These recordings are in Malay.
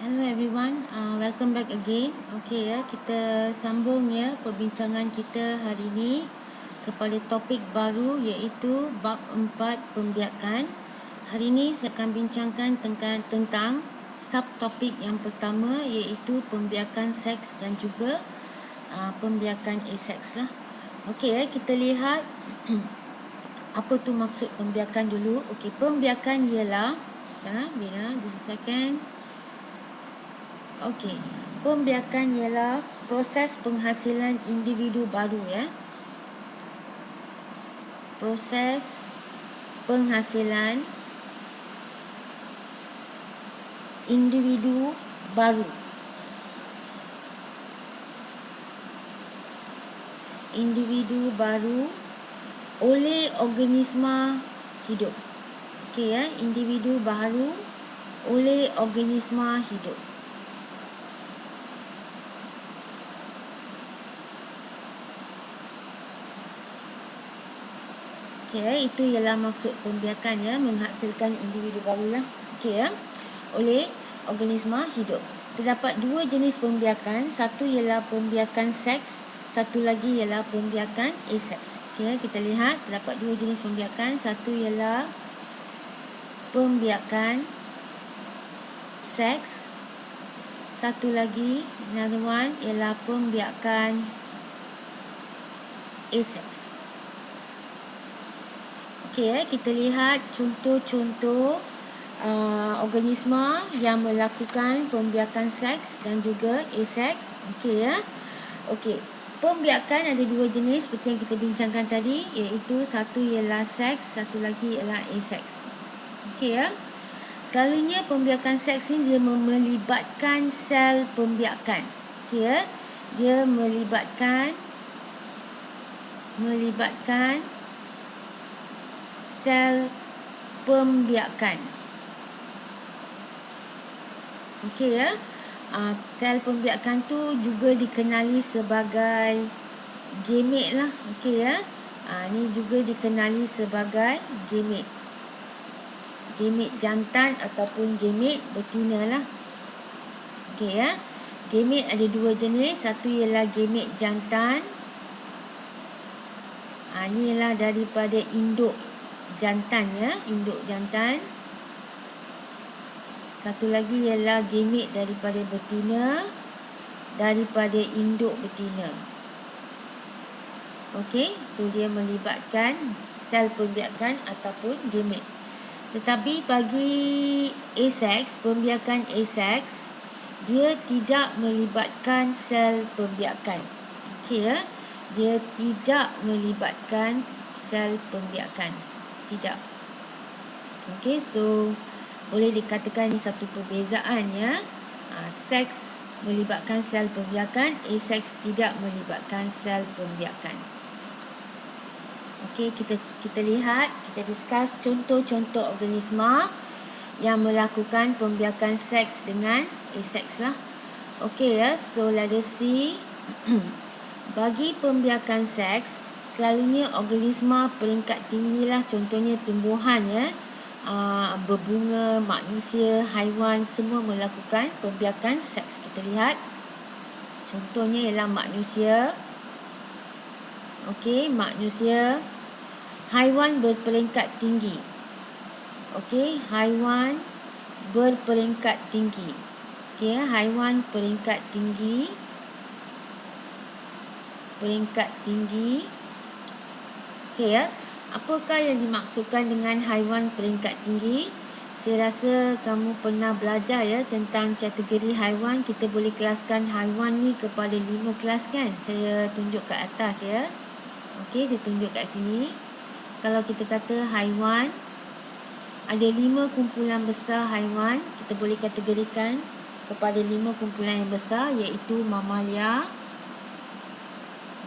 Hello everyone, welcome back again. Okey ya, kita sambung ya perbincangan kita hari ini kepada topik baru iaitu bab 4 pembiakan. Hari ini saya akan bincangkan tentang subtopik yang pertama iaitu pembiakan seks dan juga pembiakan aseks lah. Okey ya, kita lihat apa tu maksud pembiakan dulu. Okey, pembiakan ialah just a second. Okey, pembiakan ialah proses penghasilan individu baru ya. Proses penghasilan individu baru. Individu baru oleh organisma hidup. Okey ya, individu baru oleh organisma hidup. Okey, itu ialah maksud pembiakan ya, menghasilkan individu baru lah. Okey ya, oleh organisma hidup. Terdapat dua jenis pembiakan, satu ialah pembiakan seks, satu lagi ialah pembiakan aseks. Okey, kita lihat terdapat dua jenis pembiakan, satu ialah pembiakan seks, satu lagi another one ialah pembiakan aseks. Okey, kita lihat contoh-contoh organisma yang melakukan pembiakan seks dan juga aseks. Okey ya. Okey, pembiakan ada dua jenis seperti yang kita bincangkan tadi, iaitu satu ialah seks, satu lagi ialah aseks. Okey ya. Selalunya pembiakan seks ini dia melibatkan sel pembiakan. Okey ya. Dia melibatkan sel pembiakan. Okey ya. Sel pembiakan tu juga dikenali sebagai gamet lah. Okey ya. Ni juga dikenali sebagai gamet. Gamet jantan ataupun gamet betina lah. Okey ya. Gamet ada dua jenis. Satu ialah gamet jantan. Ni ialah daripada induk jantan ya, induk jantan. Satu lagi ialah gamet daripada betina, daripada induk betina. Okey, so dia melibatkan sel pembiakan ataupun gamet. Tetapi bagi aseks, pembiakan aseks, dia tidak melibatkan sel pembiakan. Okey ya, dia tidak melibatkan sel pembiakan. Tidak. Okey, so boleh dikatakan ini satu perbezaan ya. Seks melibatkan sel pembiakan, aseks tidak melibatkan sel pembiakan. Okey, kita lihat, kita discuss contoh-contoh organisma yang melakukan pembiakan seks dengan aseks lah. Okey ya, so let us see. Bagi pembiakan seks, selalunya organisma peringkat tinggi lah, contohnya tumbuhan ya. Berbunga, manusia, haiwan semua melakukan pembiakan seks. Kita lihat contohnya ialah manusia. Okey, manusia. Haiwan berperingkat tinggi. Okey, haiwan berperingkat tinggi. Okey, haiwan peringkat tinggi. Peringkat tinggi. Okey ya. Apakah yang dimaksudkan dengan haiwan peringkat tinggi? Saya rasa kamu pernah belajar ya tentang kategori haiwan. Kita boleh kelaskan haiwan ni kepada 5 kelas kan? Saya tunjuk kat atas ya. Okey, saya tunjuk kat sini. Kalau kita kata haiwan, ada 5 kumpulan besar haiwan. Kita boleh kategorikan kepada 5 kumpulan yang besar, iaitu mamalia.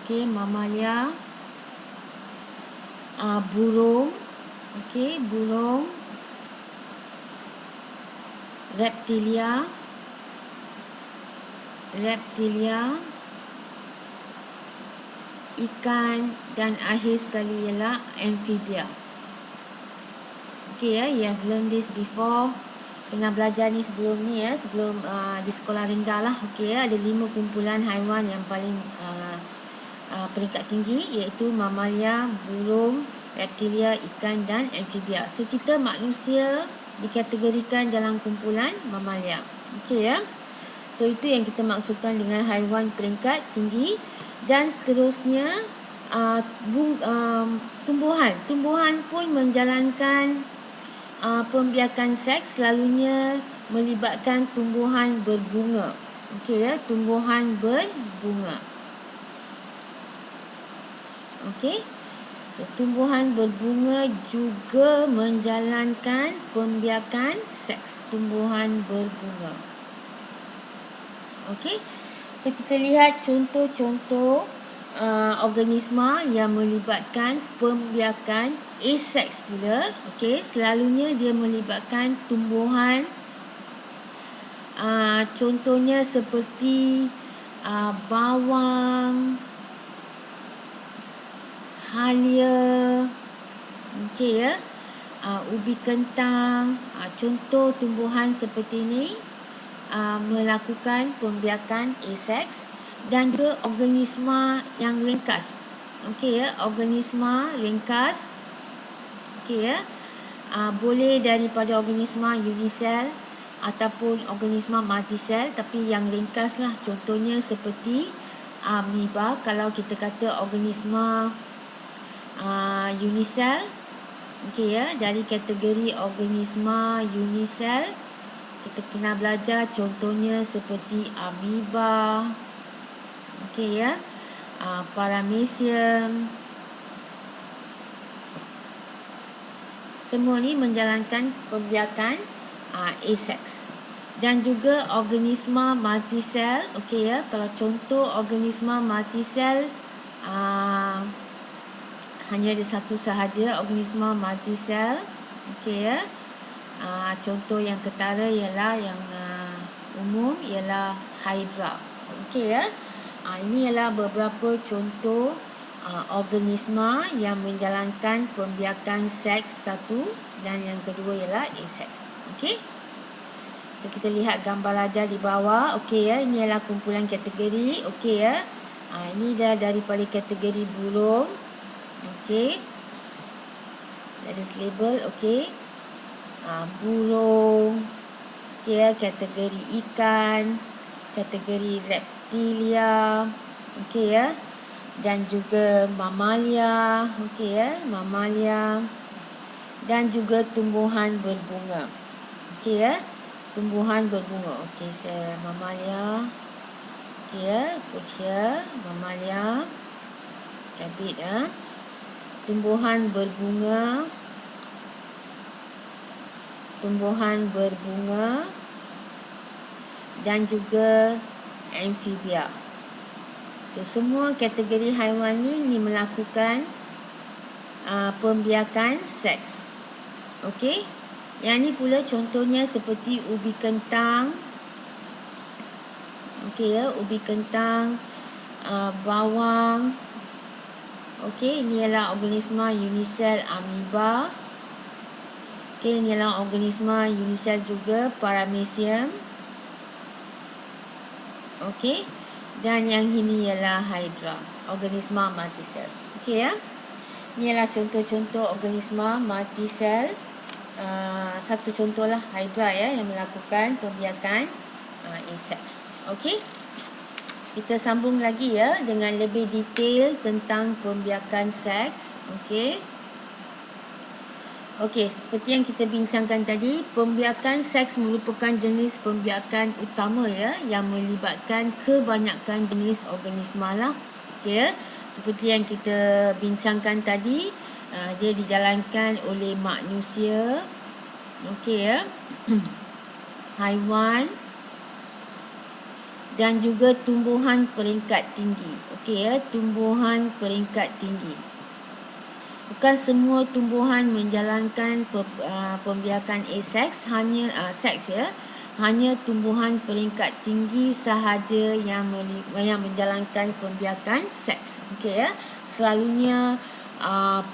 Okey, mamalia. Burung. Okey, burung. Reptilia. Ikan, dan akhir sekali ialah amphibia. Okey ya, you have learned this before. pernah belajar ni sebelum ni ya, sebelum di sekolah rendah lah. Okey ya, ada 5 kumpulan haiwan yang paling peringkat tinggi, iaitu mamalia, burung, reptilia, ikan dan amfibia. So kita manusia dikategorikan dalam kumpulan mamalia. Okey ya. So itu yang kita maksudkan dengan haiwan peringkat tinggi. Dan seterusnya tumbuhan pun menjalankan pembiakan seks, selalunya melibatkan tumbuhan berbunga. Okey ya, tumbuhan berbunga. Okey. So tumbuhan berbunga juga menjalankan pembiakan seks, tumbuhan berbunga. Okey. So kita lihat contoh-contoh organisma yang melibatkan pembiakan aseks pula. Okey, selalunya dia melibatkan tumbuhan, contohnya seperti bawang, halia, okey ya, ubi kentang. Contoh tumbuhan seperti ini melakukan pembiakan aseks. Dan juga organisma yang ringkas. Okey ya, organisma ringkas. Okey ya. Boleh daripada organisma unisel ataupun organisma multisel, tapi yang ringkas lah. Contohnya seperti amoeba. Kalau kita kata organisma unisel, okey ya, dari kategori organisma unisel kita pernah belajar contohnya seperti amoeba. Okey ya, paramecium. Semua ni menjalankan pembiakan aseks. Dan juga organisma multisel. Okey ya, kalau contoh organisma multisel hanya ada satu sahaja organisma multisel. Okey ya. Contoh yang ketara ialah yang umum ialah Hydra. Okey ya. Ini ialah beberapa contoh organisma yang menjalankan pembiakan seks satu, dan yang kedua ialah aseks. Okey. So kita lihat gambar ajar di bawah. Okey ya, ini ialah kumpulan kategori. Okey ya. Ini dah daripada kategori burung. Okey. Ada label. Okey. Burung. Okey ya, kategori ikan, kategori reptilia, okey ya, dan juga mamalia, okey ya, mamalia, dan juga tumbuhan berbunga. Okey ya, tumbuhan berbunga. Okey, saya mamalia. Okey ya, kucing, mamalia, rabbit ya. Tumbuhan berbunga, tumbuhan berbunga, dan juga amfibia. So semua kategori haiwan ni melakukan pembiakan seks. Okey. Yang ni pula contohnya seperti ubi kentang. Okey ya, ubi kentang, bawang. Okey, ini ialah organisma unisel amoeba. Okey, ini ialah organisma unisel juga paramecium. Okey. Dan yang ini ialah Hydra, organisma multisel. Okey ya. Ini ialah contoh-contoh organisma multisel. Satu contohlah Hydra ya, yang melakukan pembiakan aseks. Okey. Kita sambung lagi ya dengan lebih detail tentang pembiakan seks. Okey. Okey, seperti yang kita bincangkan tadi, pembiakan seks merupakan jenis pembiakan utama ya, yang melibatkan kebanyakan jenis organisma lah. Okey ya. Seperti yang kita bincangkan tadi, dia dijalankan oleh manusia. Okey ya. Haiwan dan juga tumbuhan peringkat tinggi. Okey ya, tumbuhan peringkat tinggi. Bukan semua tumbuhan menjalankan pembiakan aseks, hanya seks ya. Hanya tumbuhan peringkat tinggi sahaja yang menjalankan pembiakan seks. Okey ya. Selalunya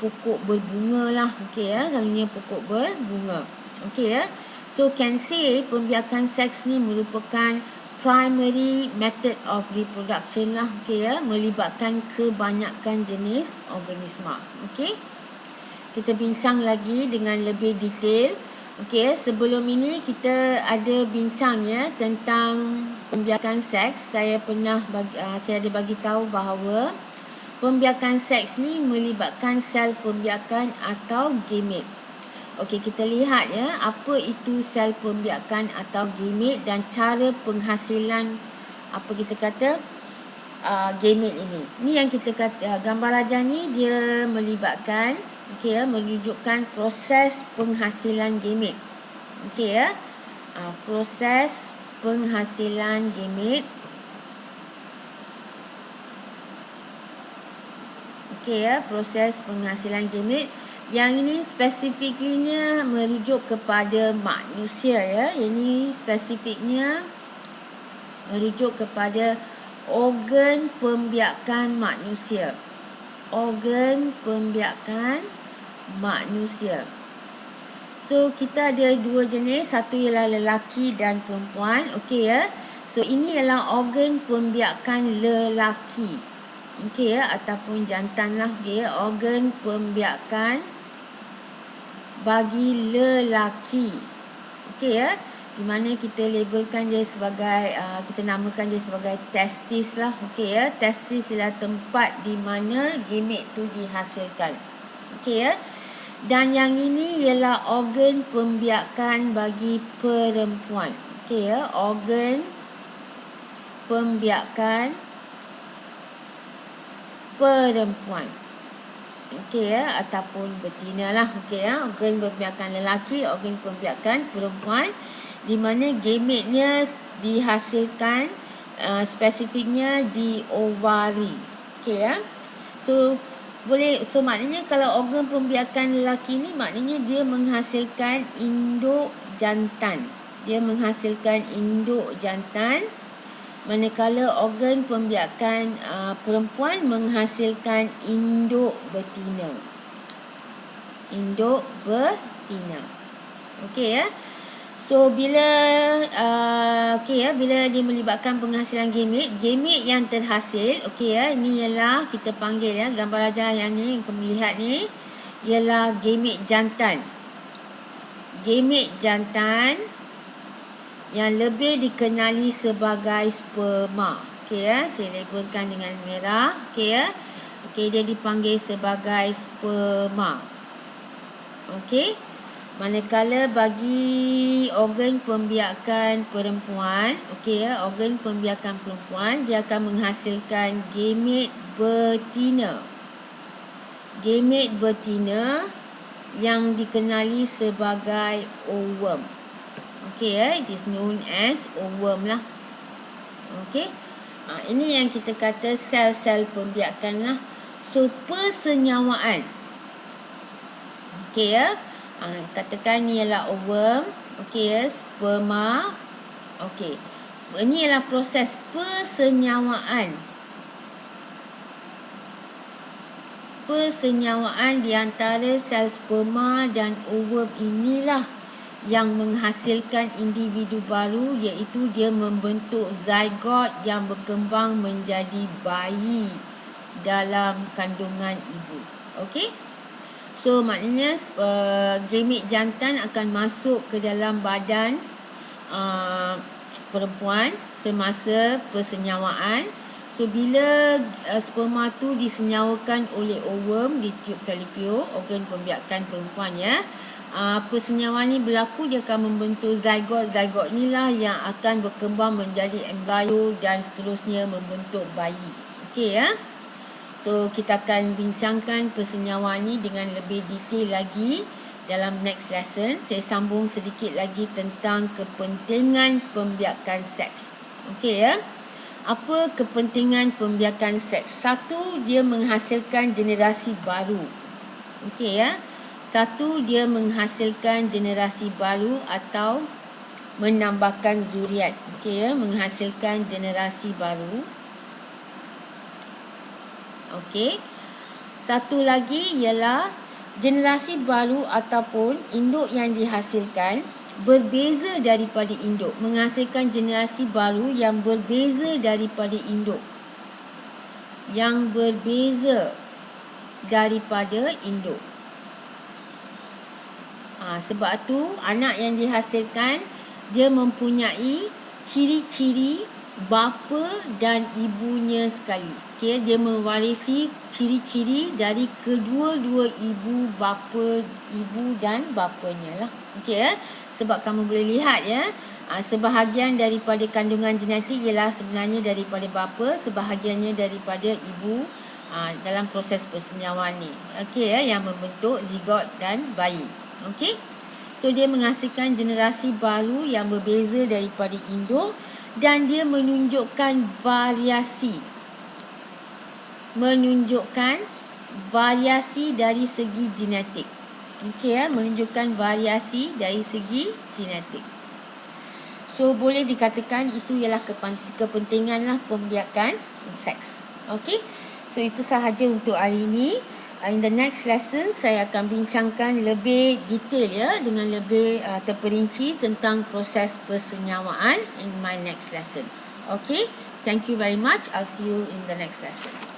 pokok berbunga lah. Okey ya, selalunya pokok berbunga. Okey ya. So can say pembiakan seks ni merupakan primary method of reproduction lah, okey ya, melibatkan kebanyakan jenis organisma. Okey, kita bincang lagi dengan lebih detail. Okey, sebelum ini kita ada bincang ya tentang pembiakan seks. Saya ada bagi tahu bahawa pembiakan seks ni melibatkan sel pembiakan atau gamete. Okey, kita lihat ya apa itu sel pembiakan atau gamete dan cara penghasilan apa kita kata gamete ini. Ni yang kita kata gambar rajah ni dia melibatkan, okey ya, menunjukkan proses penghasilan gamete. Okey ya. Proses penghasilan gamete. Okey ya, proses penghasilan gamete. Yang ini spesifiknya merujuk kepada manusia ya. Ini spesifiknya merujuk kepada organ pembiakan manusia. Organ pembiakan manusia. So kita ada dua jenis, satu ialah lelaki dan perempuan. Okey ya. So ini ialah organ pembiakan lelaki. Okey ya, ataupun jantan lah. Okey ya, organ pembiakan bagi lelaki. Okey ya, di mana kita labelkan dia sebagai kita namakan dia sebagai testis lah. Okey ya, testis ialah tempat di mana gamete tu dihasilkan. Okey ya. Dan yang ini ialah organ pembiakan bagi perempuan. Okey ya, organ pembiakan perempuan. Okey ya, ataupun betina lah. Okey ya, organ pembiakan lelaki, organ pembiakan perempuan, di mana gametenya dihasilkan spesifiknya di ovari. Okey ya. So maknanya kalau organ pembiakan lelaki ni maknanya dia menghasilkan induk jantan. Dia menghasilkan induk jantan. Manakala organ pembiakan perempuan menghasilkan induk betina. Induk betina. Okey ya. So bila bila dia melibatkan penghasilan gamete yang terhasil, okey ya, ini ialah kita panggil ya gambar rajah yang ni yang kamu lihat ni ialah gamete jantan. Gamete jantan yang lebih dikenali sebagai sperma. Okey ya, saya labelkan dengan merah. Okey ya. Okey, dia dipanggil sebagai sperma. Okey. Manakala bagi organ pembiakan perempuan, okey ya, organ pembiakan perempuan dia akan menghasilkan gamete betina. Gamete betina yang dikenali sebagai ovum. Okey ya, it is known as ovum lah. Okey. Ini yang kita kata sel-sel pembiakan lah. So persenyawaan. Okey ya. Katakan ni ialah ovum. Okey ya, sperma. Okey. Ini ialah proses persenyawaan. Persenyawaan di antara sel sperma dan ovum inilah yang menghasilkan individu baru, iaitu dia membentuk zygote yang berkembang menjadi bayi dalam kandungan ibu. Okey. So maknanya gamete jantan akan masuk ke dalam badan perempuan semasa persenyawaan. So bila sperma tu disenyawakan oleh ovum di tube Fallopian, organ pembiakan perempuan ya, persenyawaan ni berlaku, dia akan membentuk zygote. Zygote inilah yang akan berkembang menjadi embrio dan seterusnya membentuk bayi. Okey ya. So kita akan bincangkan persenyawaan ni dengan lebih detail lagi dalam next lesson. Saya sambung sedikit lagi tentang kepentingan pembiakan seks. Okey ya. Apa kepentingan pembiakan seks? Satu, dia menghasilkan generasi baru. Okey ya. Satu, dia menghasilkan generasi baru atau menambahkan zuriat. Okey ya, menghasilkan generasi baru. Okey. Satu lagi ialah generasi baru ataupun induk yang dihasilkan berbeza daripada induk, menghasilkan generasi baru yang berbeza daripada induk. Yang berbeza daripada induk. Sebab tu anak yang dihasilkan dia mempunyai ciri-ciri bapa dan ibunya sekali. Okay, dia mewarisi ciri-ciri dari kedua-dua ibu dan bapanya lah. Okay, sebab kamu boleh lihat ya, sebahagian daripada kandungan genetik ialah sebenarnya daripada bapa, sebahagiannya daripada ibu dalam proses persenyawaan ni. Okey ya, yang membentuk zigot dan bayi. Okey. So dia menghasilkan generasi baru yang berbeza daripada induk dan dia menunjukkan variasi. Menunjukkan variasi dari segi genetik. Okey ya, menunjukkan variasi dari segi genetik. So boleh dikatakan itu ialah kepentinganlah pembiakan seks. Okey. So itu sahaja untuk hari ini. In the next lesson saya akan bincangkan lebih detail ya, dengan lebih terperinci tentang proses persenyawaan in my next lesson. Okay, thank you very much. I'll see you in the next lesson.